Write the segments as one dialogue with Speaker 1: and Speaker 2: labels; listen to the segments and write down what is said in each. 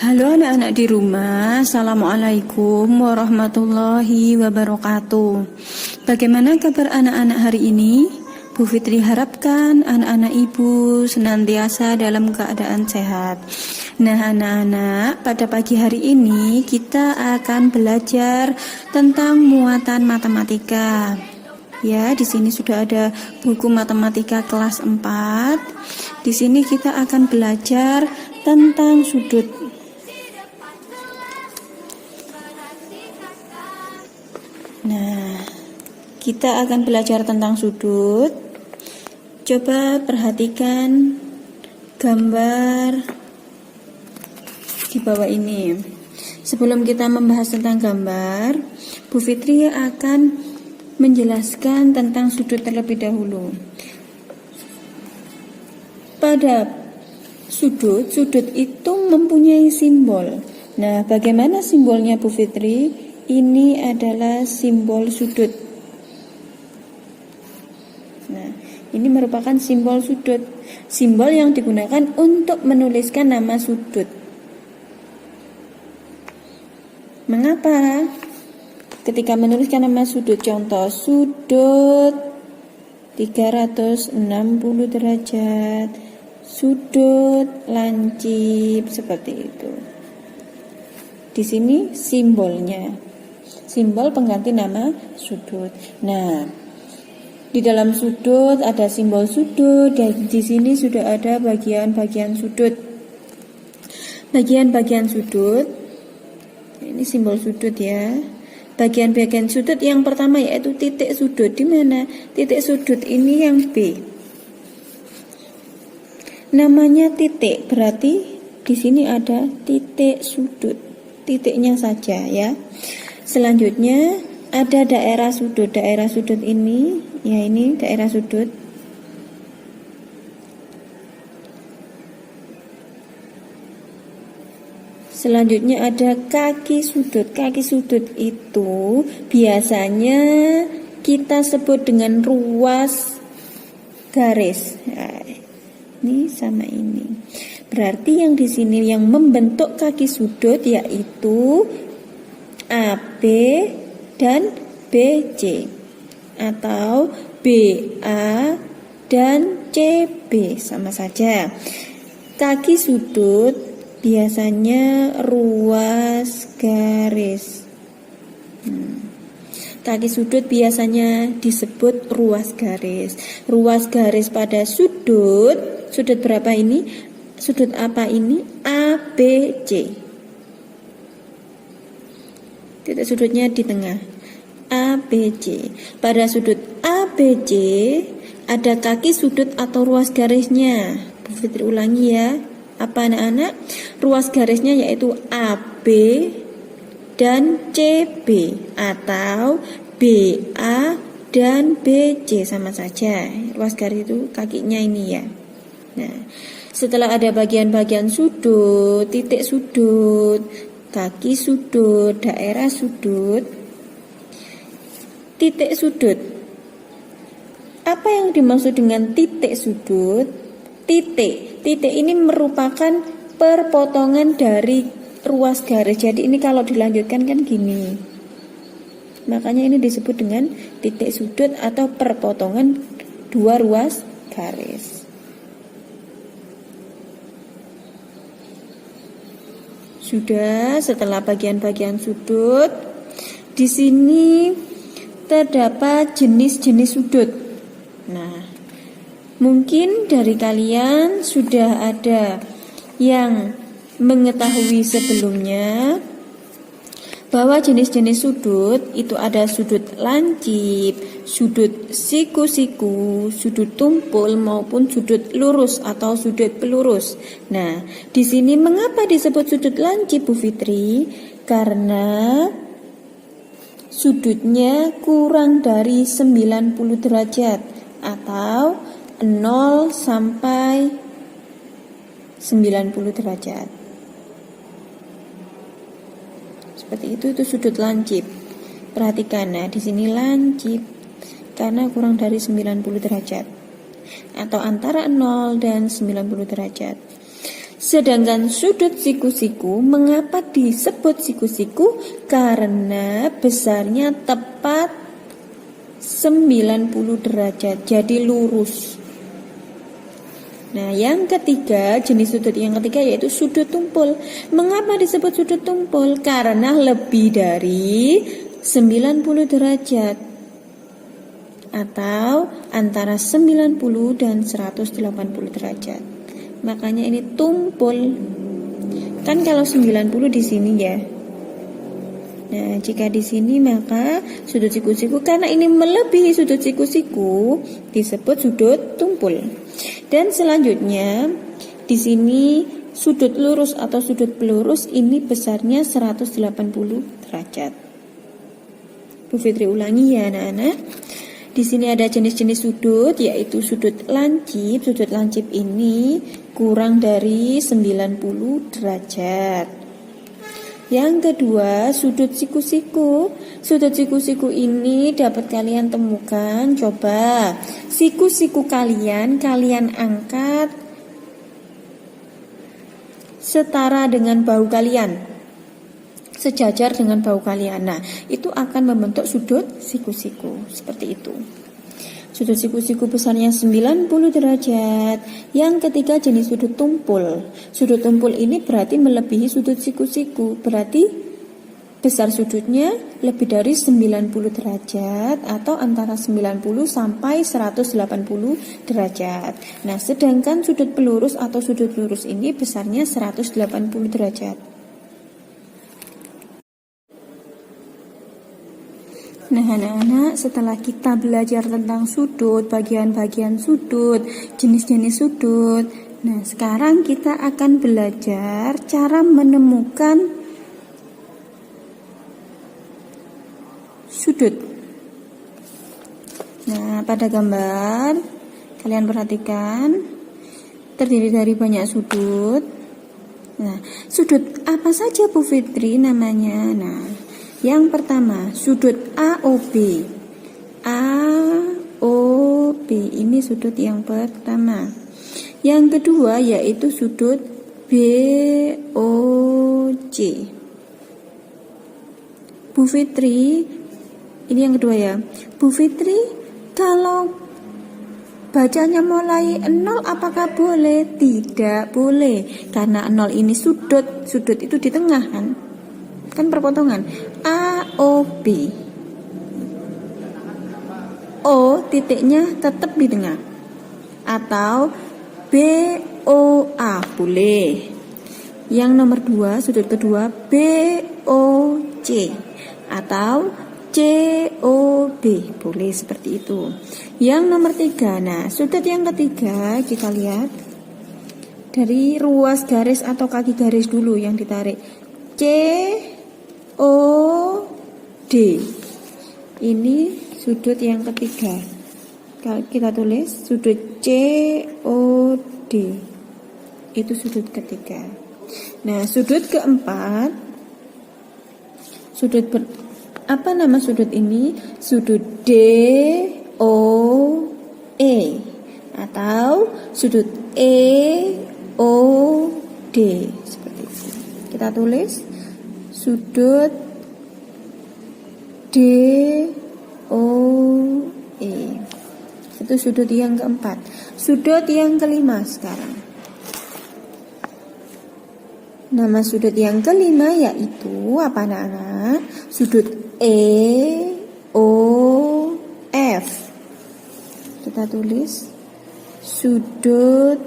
Speaker 1: Halo anak-anak di rumah, Assalamualaikum warahmatullahi wabarakatuh. Bagaimana kabar anak-anak hari ini? Bu Fitri harapkan anak-anak ibu senantiasa dalam keadaan sehat. Nah anak-anak, pada pagi hari ini kita akan belajar tentang muatan matematika. Ya, di sini sudah ada buku matematika kelas 4. Di sini kita akan belajar tentang sudut. Nah, kita akan belajar tentang sudut. Coba perhatikan gambar di bawah ini. Sebelum kita membahas tentang gambar, Bu Fitri akan menjelaskan tentang sudut terlebih dahulu. Pada sudut itu mempunyai simbol. Nah, bagaimana simbolnya Bu Fitri? Ini adalah simbol sudut. Nah, ini merupakan simbol sudut. Simbol yang digunakan untuk menuliskan nama sudut. Mengapa? Ketika menuliskan nama sudut, contoh sudut 360 derajat, sudut lancip, seperti itu. Di sini simbolnya. Simbol pengganti nama sudut. Nah, di dalam sudut ada simbol sudut dan di sini sudah ada bagian-bagian sudut. Bagian-bagian sudut. Ini simbol sudut ya. Bagian-bagian sudut yang pertama yaitu titik sudut. Di mana? Titik sudut ini yang B. Namanya titik, berarti di sini ada titik sudut. Titiknya saja ya. Selanjutnya ada daerah sudut. Daerah sudut ini, ya ini daerah sudut. Selanjutnya ada kaki sudut. Kaki sudut itu biasanya kita sebut dengan ruas garis. Nah, ini sama ini. Berarti yang di sini yang membentuk kaki sudut yaitu AB dan BC atau BA dan CB, sama saja. Kaki sudut biasanya ruas garis. Kaki sudut biasanya disebut ruas garis. Ruas garis pada sudut berapa ini? Sudut apa ini? ABC. Titik sudutnya di tengah. ABC. Pada sudut ABC ada kaki sudut atau ruas garisnya. Bu Fitri ulangi ya. Apa anak-anak? Ruas garisnya yaitu AB dan CB atau BA dan BC, sama saja. Ruas garis itu kakinya ini ya. Nah, setelah ada bagian-bagian sudut, titik sudut, kaki sudut, daerah sudut, titik sudut. Apa yang dimaksud dengan titik sudut? Titik ini merupakan perpotongan dari ruas garis. Jadi ini kalau dilanjutkan kan gini. Makanya ini disebut dengan titik sudut atau perpotongan dua ruas garis. Sudah, setelah bagian-bagian sudut, di sini terdapat jenis-jenis sudut. Nah, mungkin dari kalian sudah ada yang mengetahui sebelumnya bahwa jenis-jenis sudut itu ada sudut lancip, sudut siku-siku, sudut tumpul maupun sudut lurus atau sudut pelurus. Nah, di sini mengapa disebut sudut lancip Bu Fitri? Karena sudutnya kurang dari 90 derajat atau 0 sampai 90 derajat. Seperti itu sudut lancip. Perhatikan, nah di sini lancip karena kurang dari 90 derajat atau antara 0 dan 90 derajat. Sedangkan sudut siku-siku, mengapa disebut siku-siku? Karena besarnya tepat 90 derajat, jadi lurus. Nah, yang ketiga, jenis sudut yang ketiga yaitu sudut tumpul. Mengapa disebut sudut tumpul? Karena lebih dari 90 derajat atau antara 90 dan 180 derajat. Makanya ini tumpul. Kan kalau 90 di sini ya. Nah, jika di sini maka sudut siku-siku, karena ini melebihi sudut siku-siku, disebut sudut tumpul. Dan selanjutnya di sini sudut lurus atau sudut pelurus ini besarnya 180 derajat. Bu Fitri ulangi ya anak-anak. Di sini ada jenis-jenis sudut, yaitu sudut lancip. Sudut lancip ini kurang dari 90 derajat. Yang kedua, sudut siku-siku. Sudut siku-siku ini dapat kalian temukan. Coba siku-siku kalian angkat setara dengan bahu kalian, sejajar dengan bahu kalian. Nah, itu akan membentuk sudut siku-siku seperti itu. Sudut siku-siku besarnya 90 derajat. Yang ketiga, jenis sudut tumpul. Sudut tumpul ini berarti melebihi sudut siku-siku, berarti besar sudutnya lebih dari 90 derajat atau antara 90 sampai 180 derajat. Nah, sedangkan sudut pelurus atau sudut lurus ini besarnya 180 derajat. Nah, anak-anak, setelah kita belajar tentang sudut, bagian-bagian sudut, jenis-jenis sudut, nah sekarang kita akan belajar cara menemukan sudut. Nah, pada gambar kalian perhatikan terdiri dari banyak sudut. Nah, sudut apa saja Bu Fitri namanya? Nah, yang pertama, sudut AOB. AOB ini sudut yang pertama. Yang kedua yaitu sudut BOC. Bu Fitri, ini yang kedua ya. Bu Fitri, kalau bacanya mulai 0 apakah boleh? Tidak boleh, karena 0 ini sudut. Sudut itu di tengah kan perpotongan. AOB, O titiknya tetap di tengah, atau BOA boleh. Yang nomor 2, sudut kedua BOC atau COB boleh seperti itu. Yang nomor 3, nah sudut yang ketiga kita lihat dari ruas garis atau kaki garis dulu yang ditarik. COD ini sudut yang ketiga. Kita tulis sudut COD itu sudut ketiga. Nah, sudut keempat, apa nama sudut ini? Sudut DOE atau sudut EOD seperti itu. Kita tulis sudut DOE. Itu sudut yang keempat. Sudut yang kelima sekarang. Nama sudut yang kelima yaitu apa anak-anak? Sudut EOF. Kita tulis sudut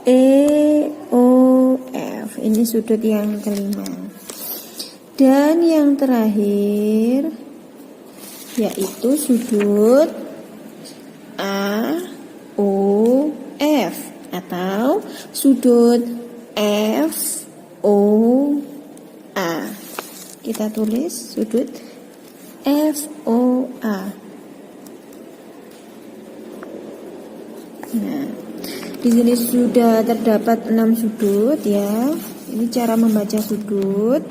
Speaker 1: EOF. Ini sudut yang kelima. Dan yang terakhir yaitu sudut AOF atau sudut FOA. Kita tulis sudut FOA. Nah, di sini sudah terdapat 6 sudut ya. Ini cara membaca sudut.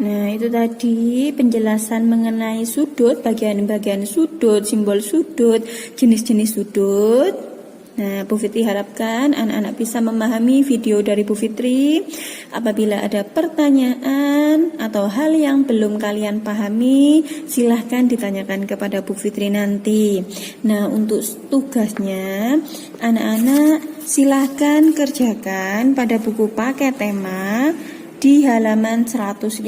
Speaker 1: Nah, itu tadi penjelasan mengenai sudut, bagian-bagian sudut, simbol sudut, jenis-jenis sudut. Nah, Bu Fitri harapkan anak-anak bisa memahami video dari Bu Fitri. Apabila ada pertanyaan atau hal yang belum kalian pahami, silahkan ditanyakan kepada Bu Fitri nanti. Nah, untuk tugasnya, anak-anak silahkan kerjakan pada buku paket tema di halaman 150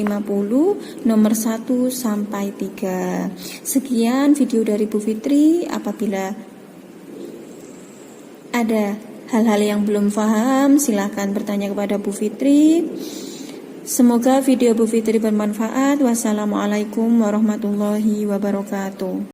Speaker 1: nomor 1 sampai 3. Sekian video dari Bu Fitri. Apabila ada hal-hal yang belum paham, silahkan bertanya kepada Bu Fitri. Semoga video Bu Fitri bermanfaat. Wassalamualaikum warahmatullahi wabarakatuh.